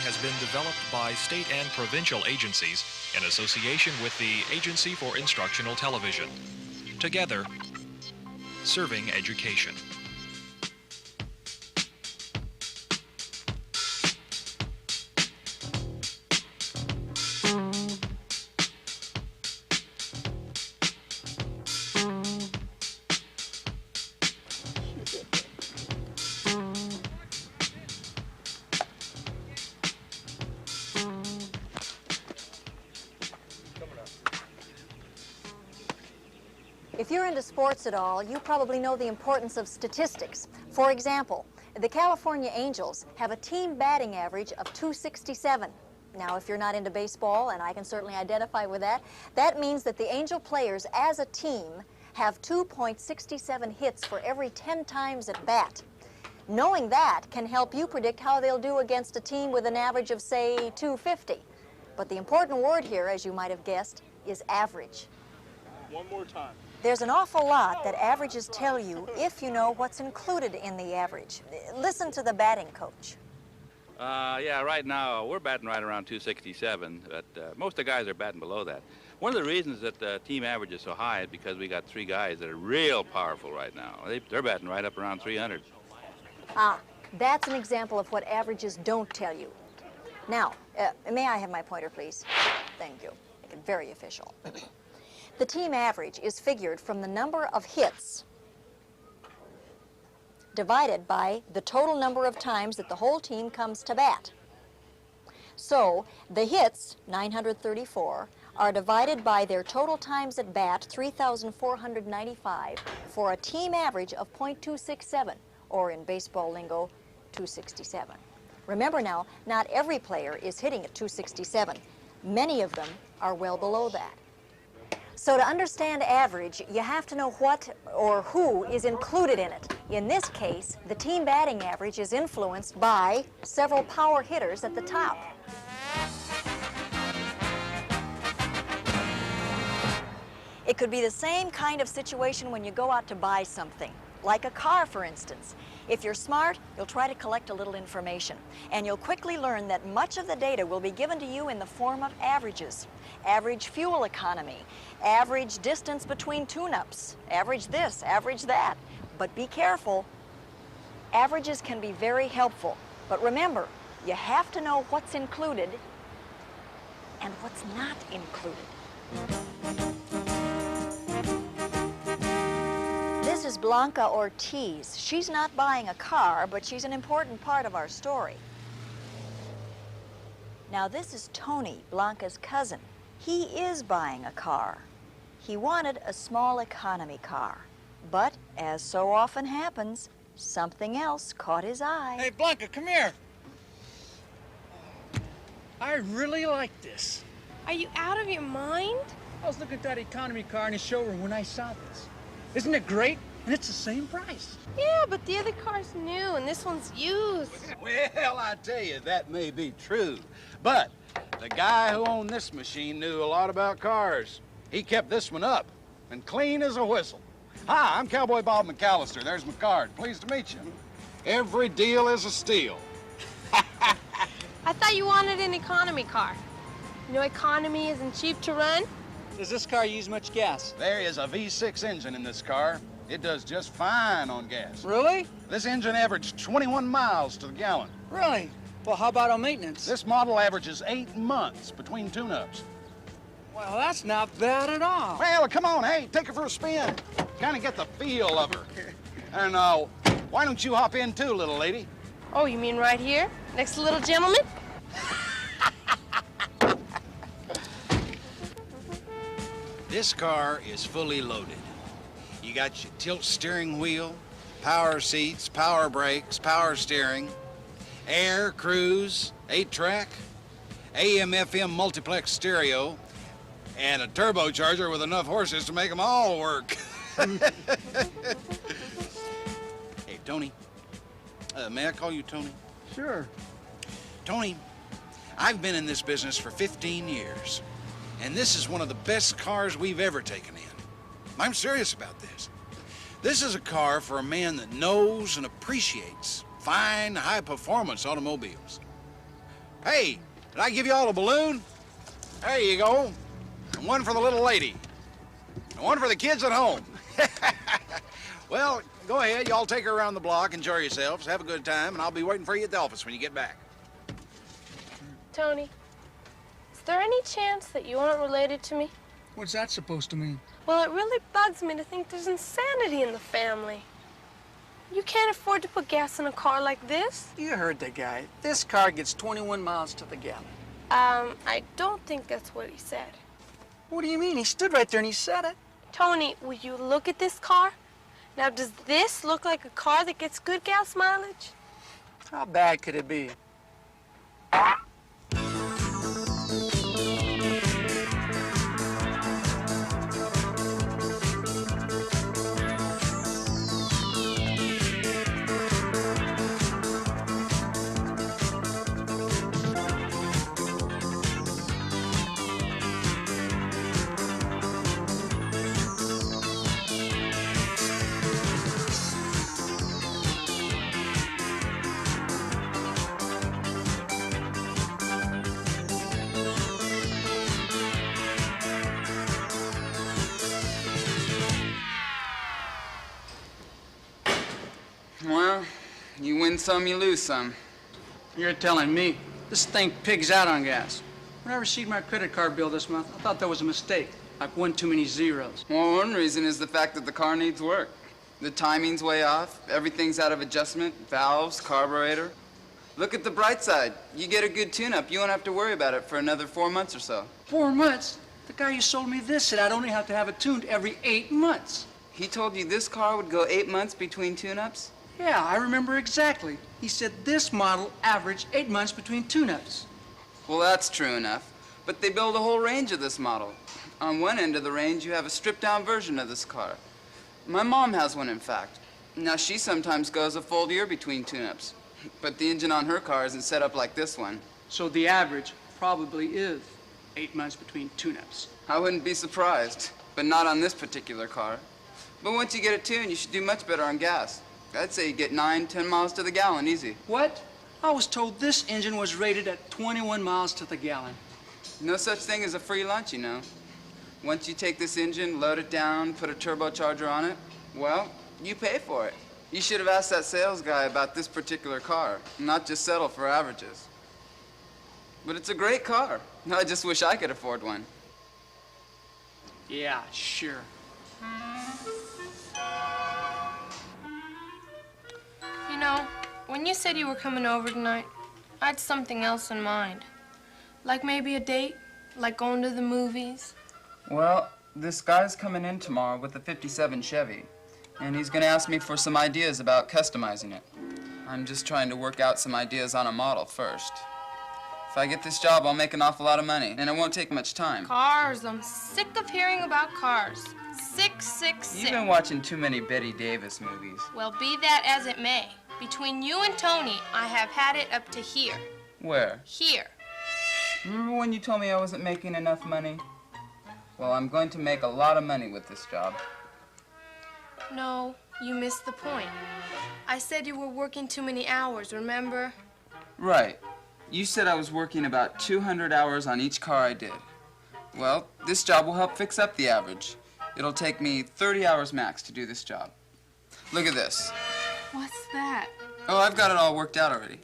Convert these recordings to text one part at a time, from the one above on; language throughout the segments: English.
has been developed by state and provincial agencies in association with the Agency for Instructional Television. Together, serving education. If you're into sports at all, you probably know the importance of statistics. For example, the California Angels have a team batting average of .267. Now, if you're not into baseball, and I can certainly identify with that, that means that the Angel players as a team have 2.67 hits for every 10 times at bat. Knowing that can help you predict how they'll do against a team with an average of, say, 250. But the important word here, as you might have guessed, is average. One more time. There's an awful lot that averages tell you if you know what's included in the average. Listen to the batting coach. Yeah, right now we're batting right around 267, but most of the guys are batting below that. One of the reasons that the team average is so high is because we got three guys that are real powerful right now. They're batting right up around 300. Ah, that's an example of what averages don't tell you. Now, may I have my pointer, please? Thank you. Make it very official. The team average is figured from the number of hits divided by the total number of times that the whole team comes to bat. So the hits, 934, are divided by their total times at bat, 3,495, for a team average of .267, or in baseball lingo, 267. Remember now, not every player is hitting at 267. Many of them are well below that. So to understand average, you have to know what or who is included in it. In this case, the team batting average is influenced by several power hitters at the top. It could be the same kind of situation when you go out to buy something, like a car, for instance. If you're smart, you'll try to collect a little information, and you'll quickly learn that much of the data will be given to you in the form of averages. Average fuel economy, average distance between tune-ups, average this, average that. But be careful, averages can be very helpful. But remember, you have to know what's included and what's not included. This is Blanca Ortiz. She's not buying a car, but she's an important part of our story. Now this is Tony, Blanca's cousin. He is buying a car. He wanted a small economy car, but as so often happens, something else caught his eye. Hey, Blanca, come here. I really like this. Are you out of your mind? I was looking at that economy car in the showroom when I saw this. Isn't it great? And it's the same price. Yeah, but the other car's new and this one's used. Well, I tell you, that may be true. But the guy who owned this machine knew a lot about cars. He kept this one up and clean as a whistle. Hi, I'm Cowboy Bob McAllister. There's my card. Pleased to meet you. Every deal is a steal. I thought you wanted an economy car. You know economy isn't cheap to run? Does this car use much gas? There is a V6 engine in this car. It does just fine on gas. Really? This engine averaged 21 miles to the gallon. Really? Well, how about on maintenance? This model averages 8 months between tune-ups. Well, that's not bad at all. Well, come on, hey, take her for a spin. Kind of get the feel of her. And why don't you hop in too, little lady? Oh, you mean right here? Next to the little gentleman? This car is fully loaded. You got your tilt steering wheel, power seats, power brakes, power steering, air, cruise, 8-track, AM/FM multiplex stereo, and a turbocharger with enough horses to make them all work. Hey, Tony. May I call you Tony? Sure. Tony, I've been in this business for 15 years, and this is one of the best cars we've ever taken in. I'm serious about this. This is a car for a man that knows and appreciates fine, high-performance automobiles. Hey, did I give you all a balloon? There you go. And one for the little lady. And one for the kids at home. Well, go ahead. Y'all take her around the block, enjoy yourselves, have a good time, and I'll be waiting for you at the office when you get back. Tony, is there any chance that you aren't related to me? What's that supposed to mean? Well, it really bugs me to think there's insanity in the family. You can't afford to put gas in a car like this. You heard the guy. This car gets 21 miles to the gallon. I don't think that's what he said. What do you mean? He stood right there and he said it. Tony, will you look at this car? Now, does this look like a car that gets good gas mileage? How bad could it be? Well, you win some, you lose some. You're telling me. This thing pigs out on gas. When I received my credit card bill this month, I thought that was a mistake. Like one too many zeros. Well, one reason is the fact that the car needs work. The timing's way off, everything's out of adjustment, valves, carburetor. Look at the bright side. You get a good tune-up, you won't have to worry about it for another 4 months or so. 4 months? The guy who sold me this said I'd only have to have it tuned every 8 months. He told you this car would go 8 months between tune-ups? Yeah, I remember exactly. He said this model averaged 8 months between tune-ups. Well, that's true enough. But they build a whole range of this model. On one end of the range, you have a stripped-down version of this car. My mom has one, in fact. Now, she sometimes goes a full year between tune-ups. But the engine on her car isn't set up like this one. So the average probably is 8 months between tune-ups. I wouldn't be surprised, but not on this particular car. But once you get it tuned, you should do much better on gas. I'd say you get 9, 10 miles to the gallon, easy. What? I was told this engine was rated at 21 miles to the gallon. No such thing as a free lunch, you know. Once you take this engine, load it down, put a turbocharger on it, well, you pay for it. You should have asked that sales guy about this particular car, not just settle for averages. But it's a great car. I just wish I could afford one. Yeah, sure. You know, when you said you were coming over tonight, I had something else in mind. Like maybe a date, like going to the movies. Well, this guy's coming in tomorrow with a '57 Chevy, and he's gonna ask me for some ideas about customizing it. I'm just trying to work out some ideas on a model first. If I get this job, I'll make an awful lot of money, and it won't take much time. Cars, I'm sick of hearing about cars. Sick, sick, sick. You've been watching too many Betty Davis movies. Well, be that as it may, between you and Tony, I have had it up to here. Where? Here. Remember when you told me I wasn't making enough money? Well, I'm going to make a lot of money with this job. No, you missed the point. I said you were working too many hours, remember? Right. You said I was working about 200 hours on each car I did. Well, this job will help fix up the average. It'll take me 30 hours max to do this job. Look at this. What's that? Oh, I've got it all worked out already.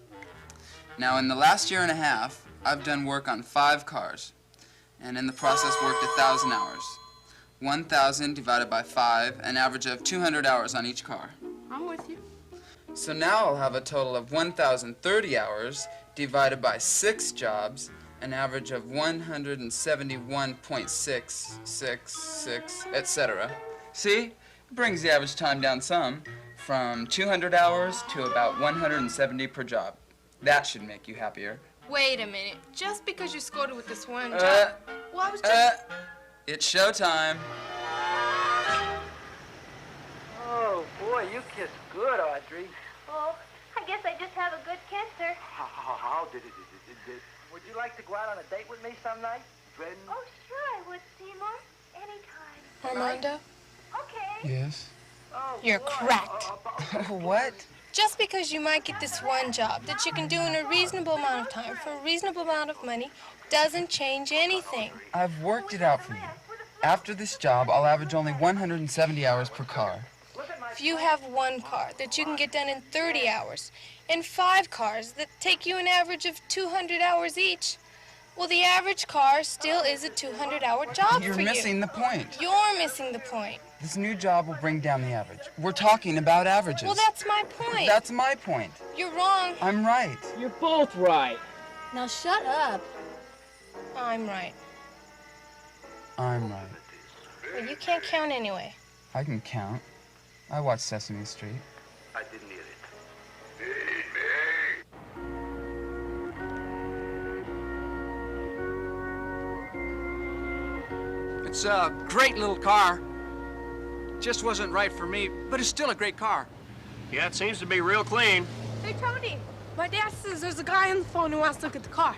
Now, in the last year and a half, I've done work on 5 cars, and in the process worked 1,000 hours. 1,000 divided by 5, an average of 200 hours on each car. I'm with you. So now I'll have a total of 1,030 hours divided by 6 jobs, an average of 171.666, etc. See? It brings the average time down some, from 200 hours to about 170 per job. That should make you happier. Wait a minute. Just because you scored it with this one job. Well, I was just... It's showtime. Oh, boy, you kiss good, Audrey. Oh, I guess I just have a good kisser. How did it? Would you like to go out on a date with me some night? Friend? Oh, sure I would, Seymour. Anytime. Armando? Okay. Yes? Oh, You're boy. cracked. What? Just because you might get this one job that you can do in a reasonable amount of time for a reasonable amount of money doesn't change anything. I've worked it out for you. After this job, I'll average only 170 hours per car. If you have one car that you can get done in 30 hours and 5 cars that take you an average of 200 hours each, well, the average car still is a 200-hour job for you. You're missing the point. You're missing the point. This new job will bring down the average. We're talking about averages. Well, that's my point. That's my point. You're wrong. I'm right. You're both right. Now shut up. I'm right. I'm right. Well, you can't count anyway. I can count. I watch Sesame Street. I didn't hear it. It's a great little car. Just wasn't right for me, but it's still a great car. Yeah, it seems to be real clean. Hey, Tony, my dad says there's a guy on the phone who wants to look at the car.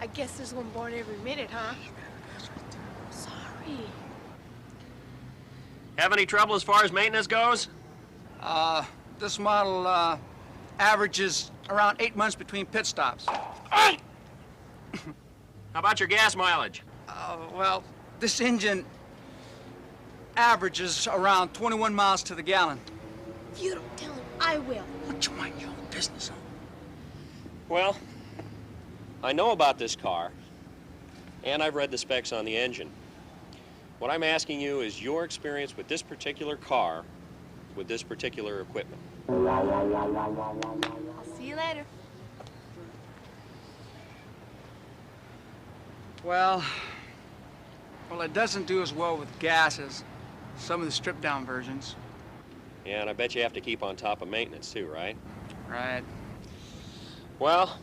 I guess there's one born every minute, huh? Sorry. Have any trouble as far as maintenance goes? This model averages around 8 months between pit stops. How about your gas mileage? Well, this engine averages around 21 miles to the gallon. If you don't tell him, I will. Won't you mind your own business, huh? Well, I know about this car, and I've read the specs on the engine. What I'm asking you is your experience with this particular car, with this particular equipment. I'll see you later. Well, it doesn't do as well with gas as some of the stripped-down versions. Yeah, and I bet you have to keep on top of maintenance too, right? Right. Well,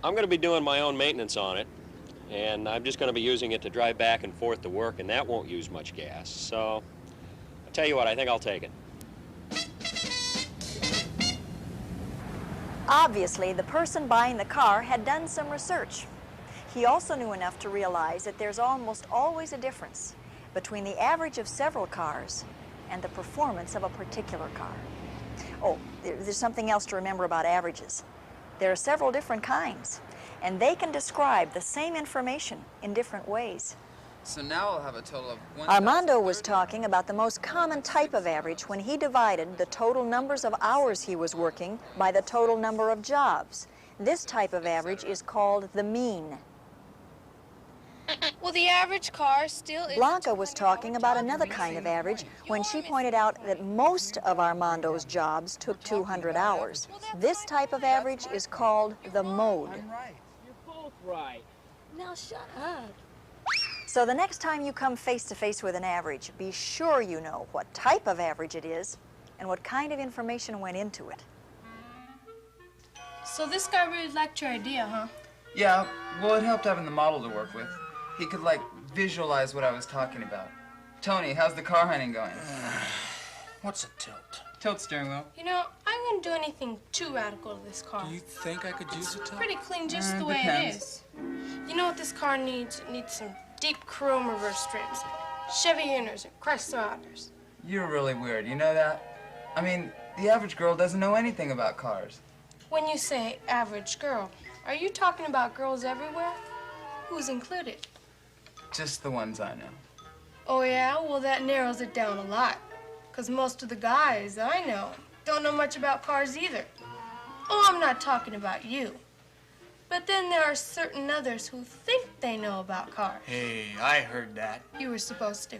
I'm going to be doing my own maintenance on it, and I'm just going to be using it to drive back and forth to work, and that won't use much gas. So, I'll tell you what, I think I'll take it. Obviously, the person buying the car had done some research. He also knew enough to realize that there's almost always a difference between the average of several cars and the performance of a particular car. Oh, there's something else to remember about averages. There are several different kinds, and they can describe the same information in different ways. So now I'll have a total of Armando was talking about the most common type of average when he divided the total numbers of hours he was working by the total number of jobs. This type of average is called the mean. Well, the average car still is... Blanca was talking about another kind of average when she pointed out that most of Armando's jobs took 200 hours. This type of average is called the mode. You're both right. Now shut up. So the next time you come face to face with an average, be sure you know what type of average it is and what kind of information went into it. So this guy really liked your idea, huh? Yeah, well, it helped having the model to work with. He could, like, visualize what I was talking about. Tony, how's the car hunting going? What's a tilt? Tilt steering wheel. You know, I wouldn't do anything too radical to this car. Do you think I could use a tilt? Pretty clean just the way Depends. it is. You know what this car needs? It needs some deep chrome reverse strips, Chevy inners, and Chrysler outers. You're really weird, you know that? I mean, the average girl doesn't know anything about cars. When you say average girl, are you talking about girls everywhere? Who's included? Just the ones I know. Oh, yeah? Well, that narrows it down a lot. Because most of the guys I know don't know much about cars either. Oh, I'm not talking about you. But then there are certain others who think they know about cars. Hey, I heard that. You were supposed to.